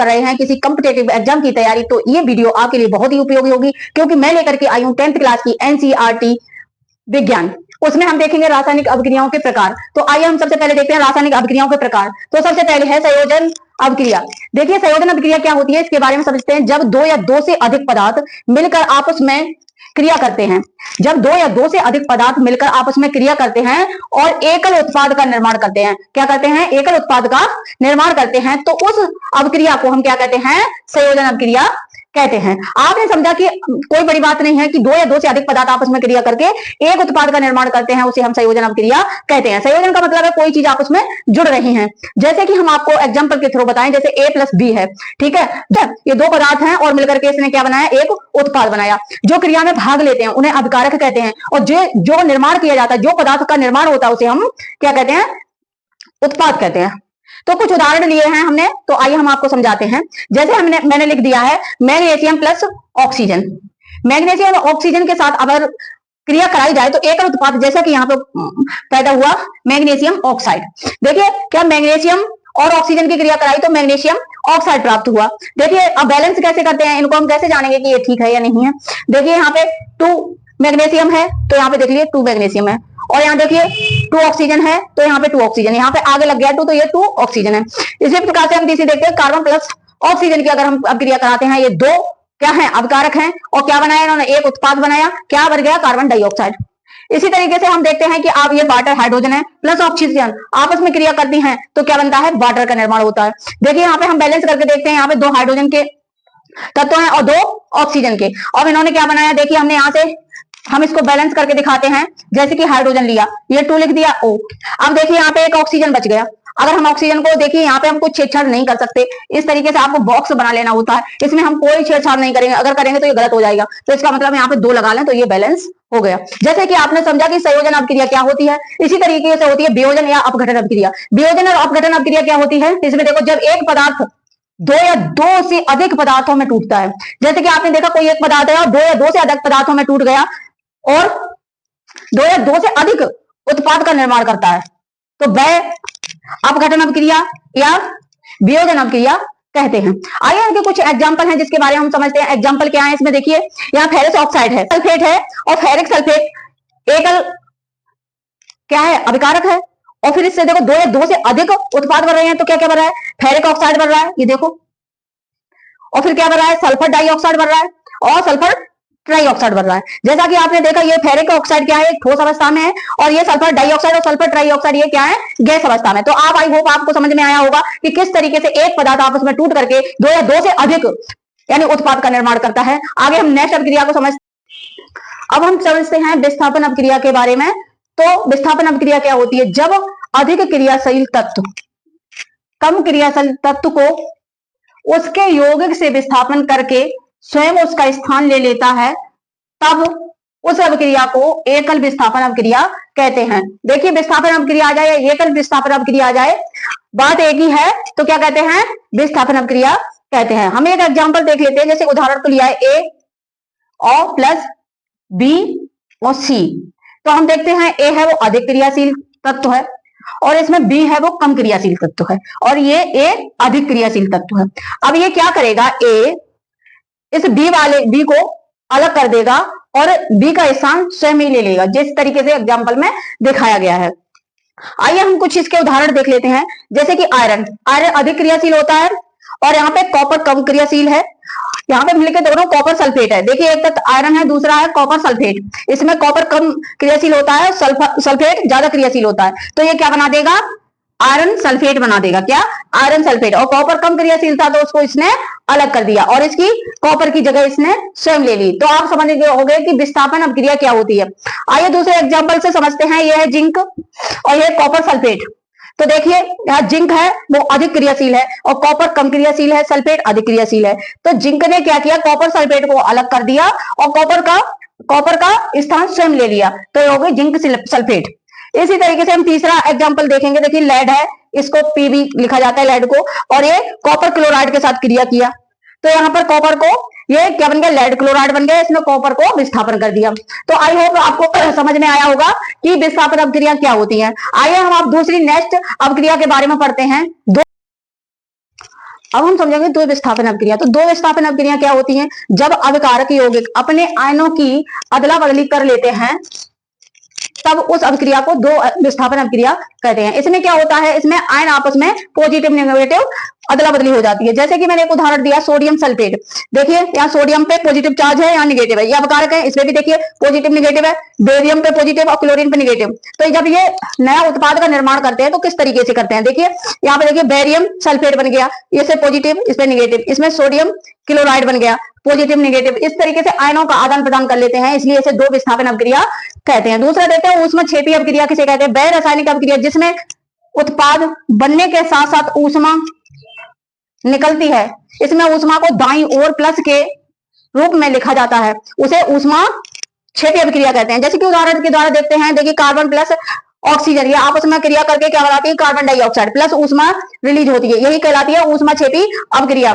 कर रहे हैं किसी कॉम्पिटेटिव एग्जाम की तैयारी, तो ये वीडियो आपके लिए बहुत ही उपयोगी होगी, क्योंकि मैं लेकर के आई हूँ 10th क्लास की एनसीईआरटी विज्ञान। उसमें हम देखेंगे रासायनिक अभिक्रियाओं के प्रकार। तो आइए हम सबसे पहले देखते हैं रासायनिक अभिक्रियाओं के प्रकार। तो सबसे पहले है संयोजन अभिक्रिया। देखिए संयोजन अभिक्रिया क्या होती है, इसके बारे में समझते हैं। जब दो या दो से अधिक पदार्थ मिलकर आपस में क्रिया करते हैं, जब दो या दो से अधिक पदार्थ मिलकर आपस में क्रिया करते हैं और एकल उत्पाद का निर्माण करते हैं, क्या करते हैं, एकल उत्पाद का निर्माण करते हैं, तो उस अभिक्रिया को हम क्या कहते हैं, संयोजन अभिक्रिया कहते हैं। आपने समझा कि कोई बड़ी बात नहीं है कि दो या दो से अधिक पदार्थ आपस में क्रिया करके एक उत्पाद का निर्माण करते हैं, उसे हम संयोजन अभिक्रिया कहते हैं। संयोजन का मतलब है कोई चीज आपस में जुड़ रही है। जैसे कि हम आपको एग्जांपल के थ्रू बताएं, जैसे A + B है, ठीक है, ये दो पदार्थ हैं और मिलकर के इसने क्या बनाया, एक उत्पाद बनाया। जो क्रिया में भाग लेते हैं उन्हें अभिकारक कहते हैं, और जो निर्माण किया जाता है, जो पदार्थ का निर्माण होता है, उसे हम क्या कहते हैं, उत्पाद कहते हैं। तो कुछ उदाहरण लिए हैं हमने, तो आइए हम आपको समझाते हैं। जैसे मैंने लिख दिया है मैग्नीशियम प्लस ऑक्सीजन। मैग्नीशियम और ऑक्सीजन के साथ अगर क्रिया कराई जाए तो एक उत्पाद, जैसा कि यहाँ पे पैदा हुआ मैग्नीशियम ऑक्साइड। देखिए क्या मैग्नीशियम और ऑक्सीजन की क्रिया कराई तो मैग्नीशियम ऑक्साइड प्राप्त हुआ। देखिए अब बैलेंस कैसे करते हैं, इनको हम कैसे जानेंगे कि ये ठीक है या नहीं है। देखिए यहाँ पे 2 मैग्नीशियम है तो यहाँ पे देख लीजिए 2 मैग्नीशियम है, और यहाँ देखिए 2 ऑक्सीजन है तो यहाँ पे 2 ऑक्सीजन, यहाँ पे आगे लग गया 2 तो ये 2 ऑक्सीजन है। इसी प्रकार से हम तीसरी देखते हैं कार्बन प्लस ऑक्सीजन की अगर हम अभिक्रिया कराते हैं, ये 2 क्या है, अभिकारक हैं, और क्या बनाया इन्होंने, एक उत्पाद बनाया, क्या बन गया, कार्बन डाइऑक्साइड। इसी तरीके से हम देखते हैं कि आप ये वाटर हाइड्रोजन है प्लस ऑक्सीजन आपस में क्रिया करती हैं तो क्या बनता है, वाटर का निर्माण होता है। देखिए यहाँ पे हम बैलेंस करके देखते हैं, यहाँ पे 2 हाइड्रोजन के तत्व हैं और 2 ऑक्सीजन के, और इन्होंने क्या बनाया, देखिए हमने यहाँ से हम इसको बैलेंस करके दिखाते हैं। जैसे कि हाइड्रोजन लिया, ये 2 लिख दिया O। अब देखिए यहाँ पे एक ऑक्सीजन बच गया। अगर हम ऑक्सीजन को देखिए, यहाँ पे हम कुछ छेड़छाड़ नहीं कर सकते, इस तरीके से आपको बॉक्स बना लेना होता है, इसमें हम कोई छेड़छाड़ नहीं करेंगे, अगर करेंगे तो ये गलत हो जाएगा। तो इसका मतलब यहाँ पे 2 लगा लें तो ये बैलेंस हो गया। जैसे कि आपने समझा कि संयोजन अभिक्रिया क्या होती है, इसी तरीके से होती है वियोजन या अपघटन अभिक्रिया। वियोजन और अपघटन अभिक्रिया क्या होती है, इसमें देखो जब एक पदार्थ 2 या 2 से अधिक पदार्थों में टूटता है, जैसे कि आपने देखा कोई एक पदार्थ है और 2 या 2 से अधिक पदार्थों में टूट गया और 2 या 2 से अधिक उत्पाद का निर्माण करता है, तो वह अपघटन अभिक्रिया या वियोजन अभिक्रिया कहते हैं। आइए इनके कुछ एग्जांपल हैं जिसके बारे में हम समझते हैं। एग्जांपल क्या है इसमें, देखिए यहाँ फेरस ऑक्साइड है, सल्फेट है, और फेरिक सल्फेट एकल क्या है, अभिकारक है, और फिर इससे देखो 2 या 2 से अधिक उत्पाद बन रहे हैं तो क्या क्या बन रहा है, फेरिक ऑक्साइड बन रहा है, ये देखो, और फिर क्या बन रहा है, सल्फर डाइऑक्साइड बन रहा है, और सल्फर ट्राइऑक्साइड बन रहा है। जैसा कि आपने देखा ये फेरिक ऑक्साइड क्या है, ठोस अवस्था में है, और ये सल्फर डाइऑक्साइड और सल्फर ट्राइऑक्साइड ये क्या है, गैस अवस्था में। तो आप आई होप आपको समझ में आया होगा कि किस तरीके से एक पदार्थ आपस में टूट करके 2 या 2 से अधिक यानी उत्पाद का निर्माण करता है। आगे हम नेक्स्ट अभिक्रिया को अब हम समझते हैं विस्थापन अभिक्रिया के बारे में। तो विस्थापन अभिक्रिया क्या होती है, जब अधिक क्रियाशील तत्व कम क्रियाशील तत्व को उसके यौगिक से विस्थापन करके स्वयं उसका स्थान ले लेता है, तब उस अभिक्रिया को एकल विस्थापन अभिक्रिया कहते हैं। देखिए विस्थापन अभिक्रिया आ जाए, एकल विस्थापन अभिक्रिया आ जाए, बात एक ही है, तो क्या कहते हैं, विस्थापन अभिक्रिया कहते हैं। हम एक एग्जांपल देख लेते हैं। जैसे उदाहरण को लिया है A और प्लस B और C। तो हम देखते हैं A है वो अधिक क्रियाशील तत्व है, और इसमें B है वो कम क्रियाशील तत्व है, और ये A अधिक क्रियाशील तत्व है। अब ये क्या करेगा, A इस B को अलग कर देगा और B का स्थान स्वयं ही ले लेगा, जिस तरीके से एग्जांपल में दिखाया गया है। आइए हम कुछ इसके उदाहरण देख लेते हैं। जैसे कि आयरन अधिक क्रियाशील होता है, और यहाँ पे कॉपर कम क्रियाशील है। यहाँ पे मिलकर दोनों कॉपर सल्फेट है। देखिए एक तो आयरन है, दूसरा है कॉपर सल्फेट। इसमें कॉपर कम क्रियाशील होता है, सल्फेट ज्यादा क्रियाशील होता है, तो ये क्या बना देगा, आयरन सल्फेट बना देगा, क्या, आयरन सल्फेट। और कॉपर कम क्रियाशील था तो उसको इसने अलग कर दिया और इसकी कॉपर की जगह इसने स्वयं ले ली। तो आप समझ गए होंगे कि विस्थापन अभिक्रिया क्या होती है। आइए दूसरे एग्जांपल से समझते हैं। यह है जिंक और यह कॉपर सल्फेट। तो देखिए यहाँ जिंक है वो अधिक क्रियाशील है और कॉपर कम क्रियाशील है, सल्फेट अधिक क्रियाशील है। तो जिंक ने क्या किया, कॉपर सल्फेट को अलग कर दिया और कॉपर का स्थान स्वयं ले लिया, तो ये हो गई जिंक सल्फेट। इसी तरीके से हम तीसरा एग्जांपल देखेंगे। देखिए लेड है, इसको Pb लिखा जाता है लेड को, और ये कॉपर क्लोराइड के साथ क्रिया किया, तो यहाँ पर कॉपर को ये क्या बन गया, लेड क्लोराइड बन गया, इसमें कॉपर को विस्थापन कर दिया। तो आई होप आपको समझ में आया होगा कि विस्थापन अभिक्रिया क्या होती है। आइए हम आप दूसरी नेक्स्ट अभिक्रिया के बारे में पढ़ते हैं। अब हम समझेंगे द्वि विस्थापन अपक्रिया। तो दो विस्थापन अपक्रिया क्या होती हैं? जब अभिकारक यौगिक अपने आयनों की अदला बदली कर लेते हैं तब उस अभिक्रिया को दो विस्थापन अभिक्रिया कहते हैं। इसमें क्या होता है? इसमें आयन आपस में पॉजिटिव नेगेटिव अदला बदली हो जाती है। जैसे कि मैंने एक उदाहरण दिया सोडियम सल्फेट, देखिए यहाँ सोडियम पे पॉजिटिव चार्ज है, यहाँ निगेटिव है, ये अपकारक है, इसमें भी देखिए पॉजिटिव निगेटिव है, बेरियम पे पॉजिटिव और क्लोरीन पे निगेटिव। तो जब ये नया उत्पाद का निर्माण करते हैं तो किस तरीके से करते हैं? देखिए यहाँ पे देखिए बेरियम सल्फेट बन गया, इससे पॉजिटिव इस पे निगेटिव, इसमें सोडियम क्लोराइड बन गया, पॉजिटिव निगेटिव, इस तरीके से आयनों का आदान प्रदान कर लेते हैं, इसलिए इसे दो विस्थापन अपक्रिया कहते हैं। दूसरा देखते हैं ऊष्मक्षेपी अपक्रिया किसे कहते हैं? वह रासायनिक अपक्रिया जिसमें उत्पाद बनने के साथ साथ ऊष्मा निकलती है, इसमें ऊष्मा को दाईं ओर प्लस के रूप में लिखा जाता है, उसे ऊष्मा क्षेपी अभिक्रिया कहते हैं। जैसे कि उदाहरण के द्वारा देखते हैं, देखिए कार्बन प्लस ऑक्सीजन ये आपस में क्रिया करके क्या बनाती है? कार्बन डाइऑक्साइड प्लस ऊष्मा रिलीज होती है, यही कहलाती है ऊष्मा क्षेपी अभिक्रिया।